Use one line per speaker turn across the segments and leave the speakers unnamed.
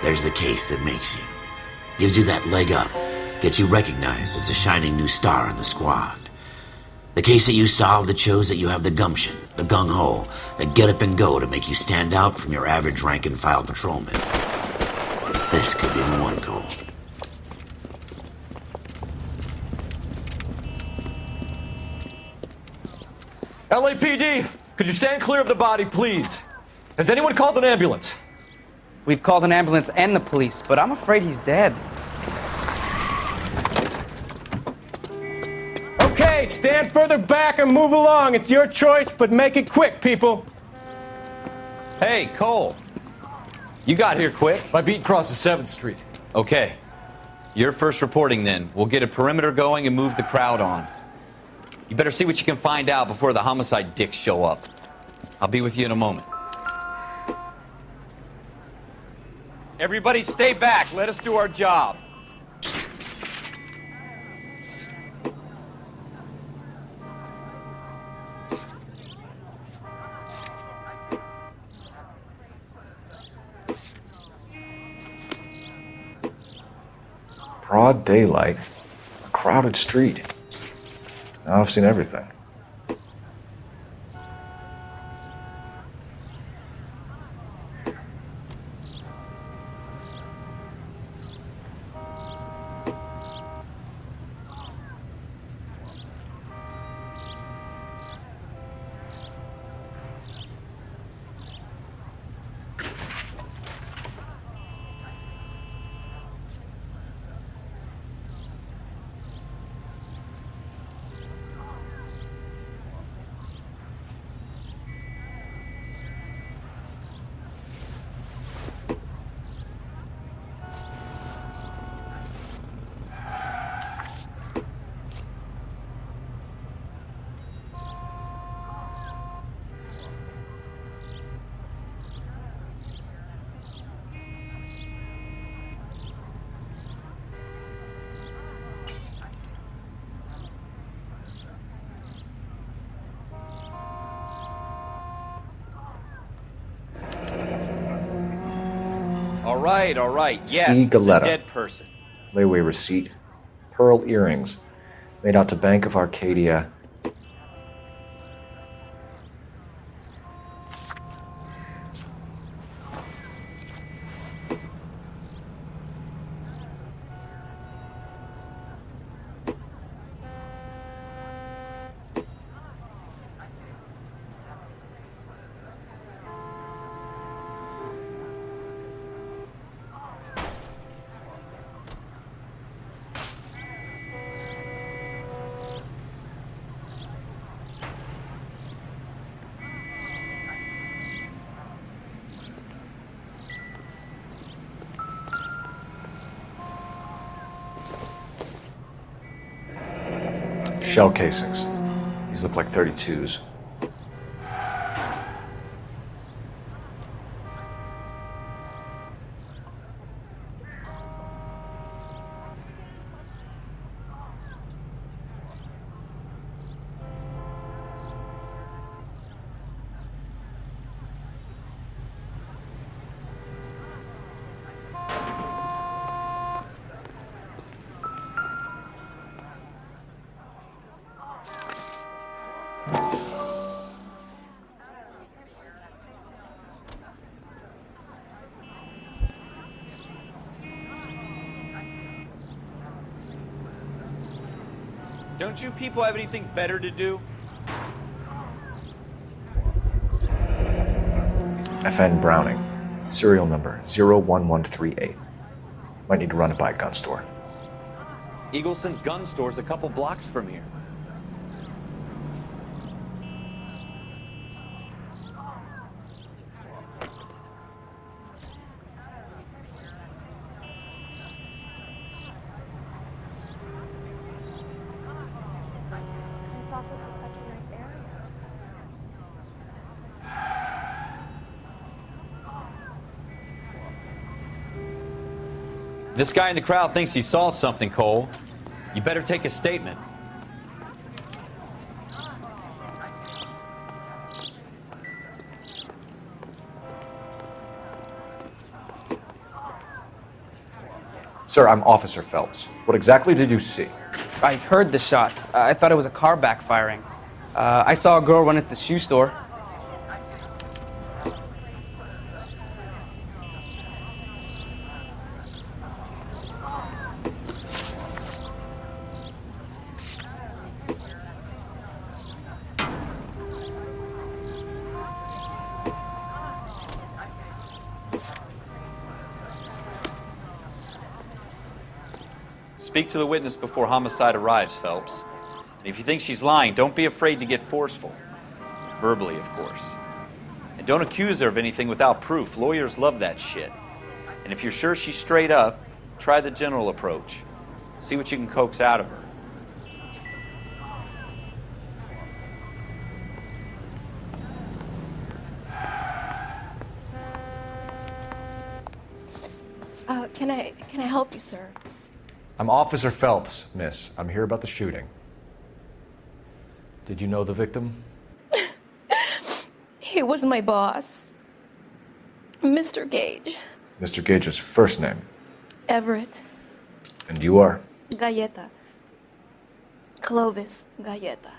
There's the case that makes you. Gives you that leg up. Gets you recognized as the shining new star in the squad. The case that you solved that shows that you have the gumption, the gung-ho, the get up and go to make you stand out from your average rank-and-file patrolman. This could be the one, Cole.
LAPD, could you stand clear of the body, please? Has anyone called an ambulance?
We've called an ambulance and the police, but I'm afraid he's dead.
Okay, stand further back or move along. It's your choice, but make it quick, people.
Hey, Cole. You got here quick.
My beat crosses 7th Street.
Okay. You're first reporting then. We'll get a perimeter going and move the crowd on. You better see what you can find out before the homicide dicks show up. I'll be with you in a moment. Everybody stay back. Let us do our job.
Broad daylight, a crowded street. Now I've seen everything.
All right. Yes,
C.
it's a
Galetta.
dead person.
Layaway receipt. Pearl earrings. Made out to Bank of Arcadia. Shell casings. These look like 32s.
Don't you people have anything better to do?
FN Browning. Serial number 01138. Might need to run it by a gun store.
Eagleson's gun store's a couple blocks from here.
I thought this was such a nice area.
This guy in the crowd thinks he saw something, Cole. You better take a statement.
Sir, I'm Officer Phelps. What exactly did you see?
I heard the shots. I thought it was a car backfiring. I saw a girl run into the shoe store.
Speak to the witness before homicide arrives, Phelps. And if you think she's lying, don't be afraid to get forceful. Verbally, of course. And don't accuse her of anything without proof. Lawyers love that shit. And if you're sure she's straight up, try the general approach. See what you can coax out of her.
Can I help you, sir?
I'm Officer Phelps, miss. I'm here about the shooting. Did you know the victim?
He was my boss, Mr. Gage.
Mr. Gage's first name.
Everett.
And you are?
Galleta. Clovis Galleta.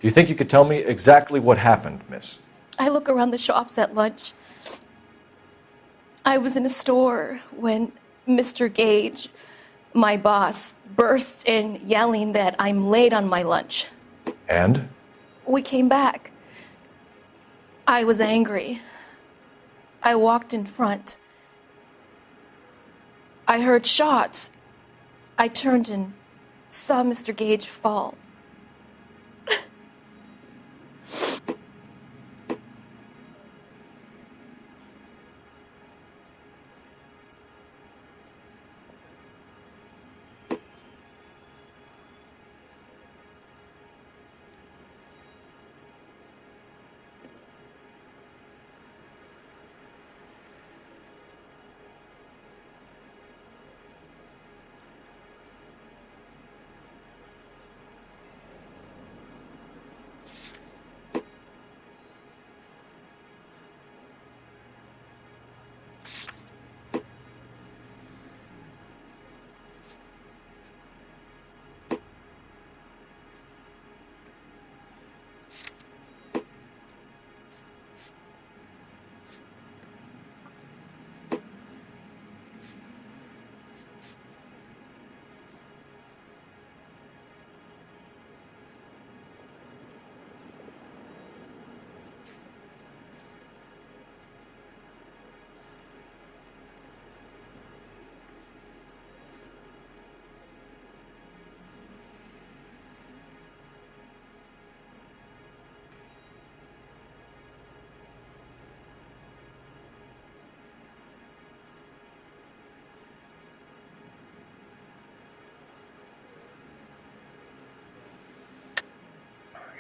Do you think you could tell me exactly what happened, miss?
I look around the shops at lunch. I was in a store when Mr. Gage, my boss, bursts in yelling that I'm late on my lunch.
And?
We came back. I was angry. I walked in front. I heard shots. I turned and saw Mr. Gage fall.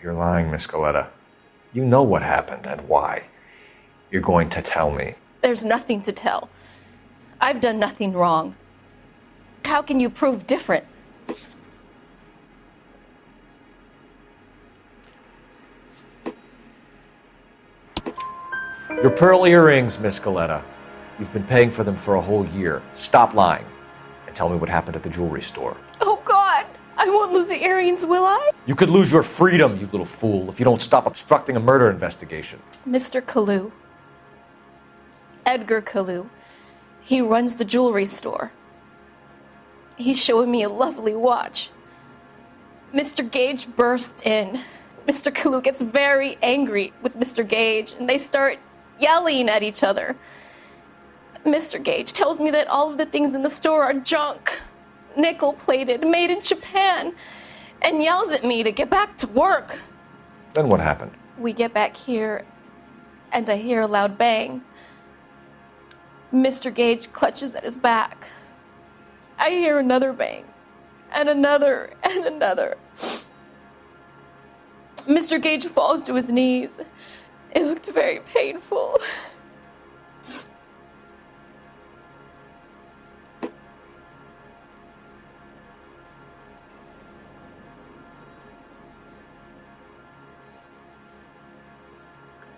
You're lying, Miss Galleta. You know what happened and why. You're going to tell me.
There's nothing to tell. I've done nothing wrong. How can you prove different?
Your pearl earrings, Miss Galleta. You've been paying for them for a whole year. Stop lying and tell me what happened at the jewelry store.
Oh, God! I won't lose the earrings, will I?
You could lose your freedom, you little fool, if you don't stop obstructing a murder investigation.
Mr. Kalu. Edgar Kalu. He runs the jewelry store. He's showing me a lovely watch. Mr. Gage bursts in. Mr. Kalu gets very angry with Mr. Gage, and they start yelling at each other. Mr. Gage tells me that all of the things in the store are junk, nickel-plated, made in Japan, and yells at me to get back to work.
Then what happened?
We get back here, and I hear a loud bang. Mr. Gage clutches at his back. I hear another bang, and another, and another. Mr. Gage falls to his knees. It looked very painful.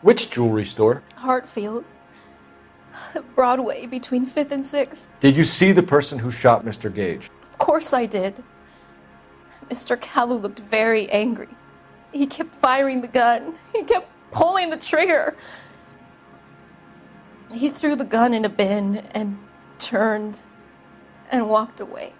Which jewelry store?
Hartfield's. Broadway, between 5th and 6th.
Did you see the person who shot Mr. Gage?
Of course I did. Mr. Kalu looked very angry. He kept firing the gun. He kept pulling the trigger. He threw the gun in a bin and turned and walked away.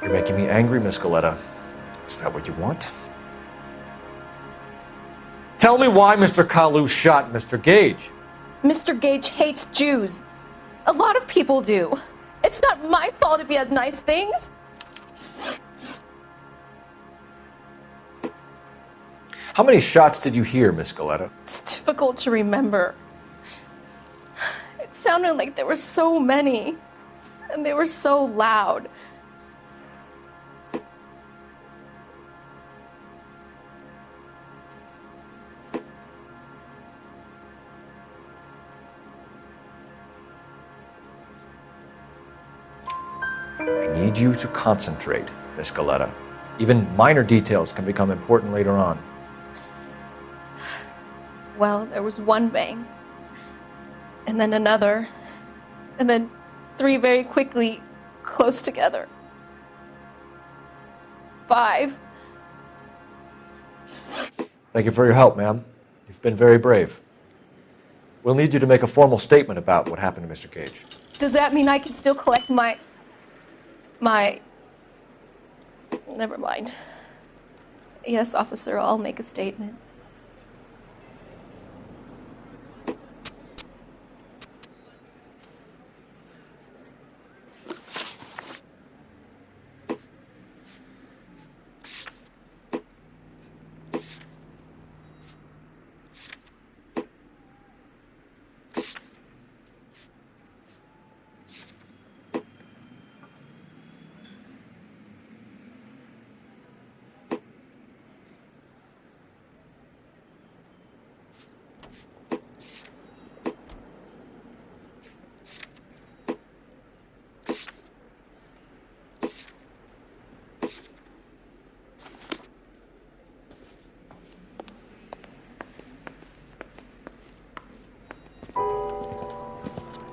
You're making me angry, Miss Galetta. Is that what you want?
Tell me why Mr. Kalu shot Mr. Gage.
Mr. Gage hates Jews. A lot of people do. It's not my fault if he has nice things.
How many shots did you hear, Miss Galetta?
It's difficult to remember. It sounded like there were so many, and they were so loud.
I need you to concentrate, Miss Galetta. Even minor details can become important later on.
Well, there was one bang, and then another, and then 3 very quickly, close together. 5.
Thank you for your help, ma'am. You've been very brave. We'll need you to make a formal statement about what happened to Mr. Gage.
Does that mean I can still collect my... Never mind. Yes, officer, I'll make a statement.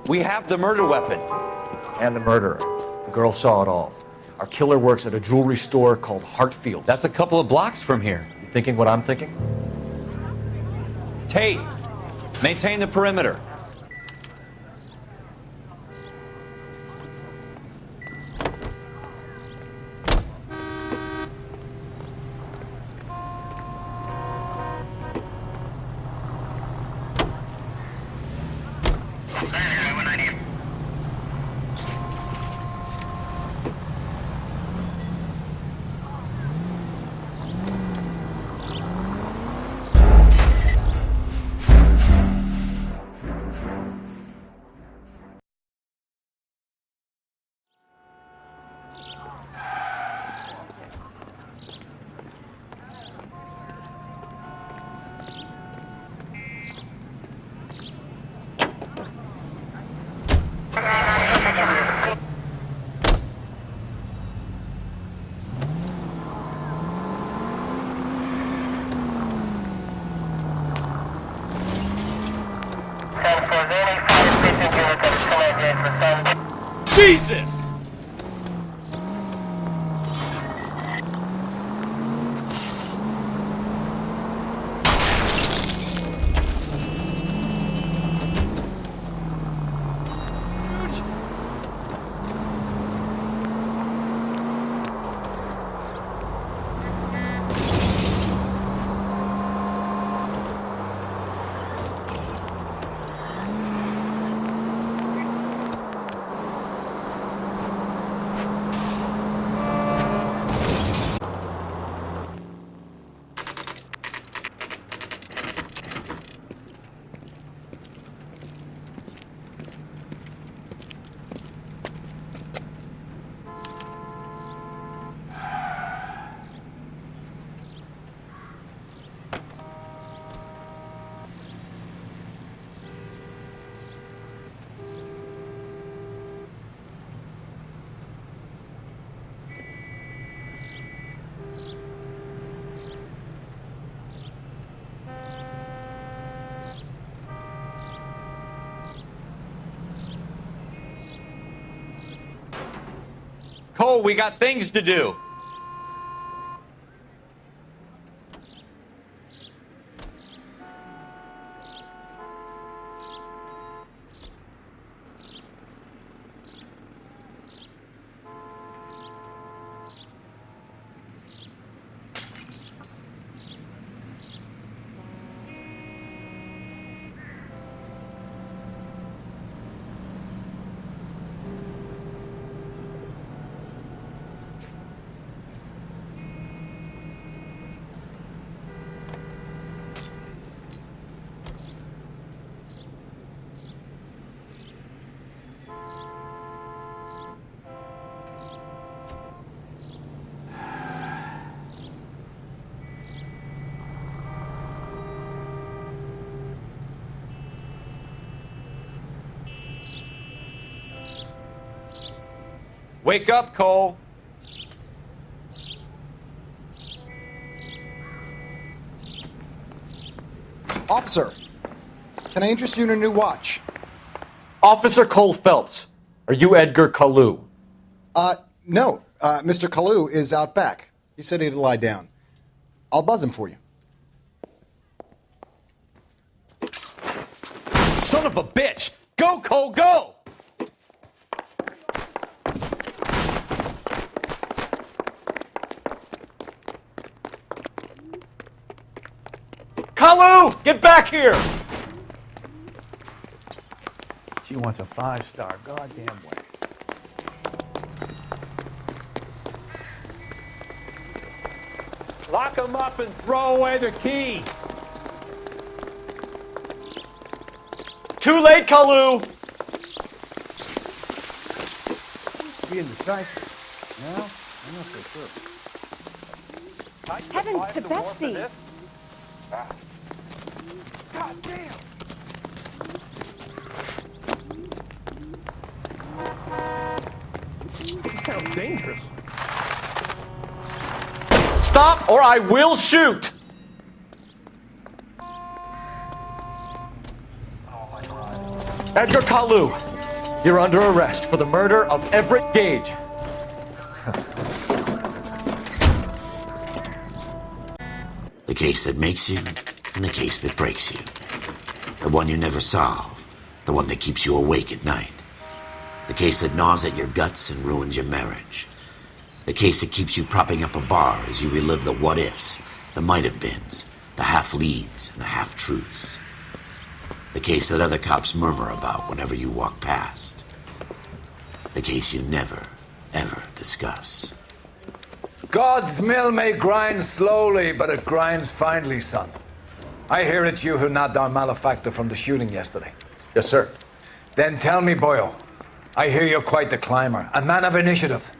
We have the murder weapon.
And the murderer. The girl saw it all. Our killer works at a jewelry store called Hartfield's.
That's a couple of blocks from here.
You thinking what I'm thinking?
Tate, maintain the perimeter. Jesus! Cole, we got things to do. Wake up, Cole.
Officer, can I interest you in a new watch?
Officer Cole Phelps, are you Edgar Kalu?
No. Mr. Kalu is out back. He said he'd lie down. I'll buzz him for you.
Son of a bitch! Go, Cole, go! Kalu, get back here!
She wants a 5-star goddamn way. Lock them up and throw away the key.
Too late, Kalu!
Being decisive. No, I'm not so sure.
Heavens to Betsy!
God damn! This sounds dangerous.
Stop or I will shoot! Edgar Kalu, you're under arrest for the murder of Everett Gage.
The case that makes you and the case that breaks you. The one you never solve. The one that keeps you awake at night. The case that gnaws at your guts and ruins your marriage. The case that keeps you propping up a bar as you relive the what-ifs, the might-have-beens, the half-leads, and the half-truths. The case that other cops murmur about whenever you walk past. The case you never, ever discuss.
God's mill may grind slowly, but it grinds finely, son. I hear it's you who nabbed our malefactor from the shooting yesterday.
Yes, sir.
Then tell me, Boyle, I hear you're quite the climber, a man of initiative.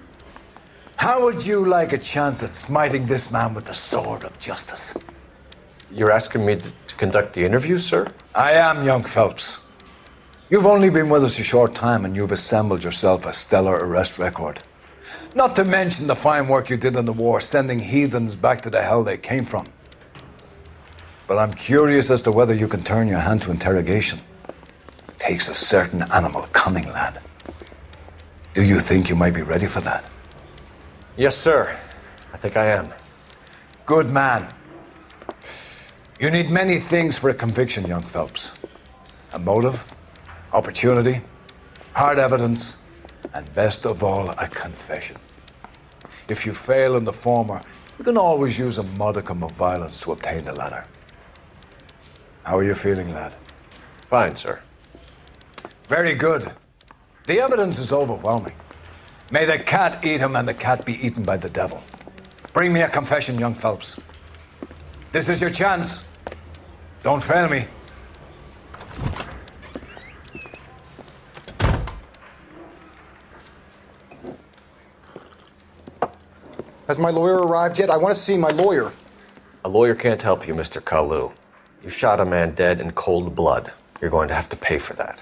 How would you like a chance at smiting this man with the sword of justice?
You're asking me to conduct the interview, sir?
I am, young Phelps. You've only been with us a short time and you've assembled yourself a stellar arrest record. Not to mention the fine work you did in the war, sending heathens back to the hell they came from. But I'm curious as to whether you can turn your hand to interrogation. Takes a certain animal cunning, lad. Do you think you might be ready for that?
Yes, sir. I think I am.
Good man. You need many things for a conviction, young Phelps. A motive, opportunity, hard evidence, and best of all, a confession. If you fail in the former, you can always use a modicum of violence to obtain the latter. How are you feeling, lad?
Fine, sir.
Very good. The evidence is overwhelming. May the cat eat him and the cat be eaten by the devil. Bring me a confession, young Phelps. This is your chance. Don't fail me.
Has my lawyer arrived yet? I want to see my lawyer.
A lawyer can't help you, Mr. Kalu. You shot a man dead in cold blood. You're going to have to pay for that.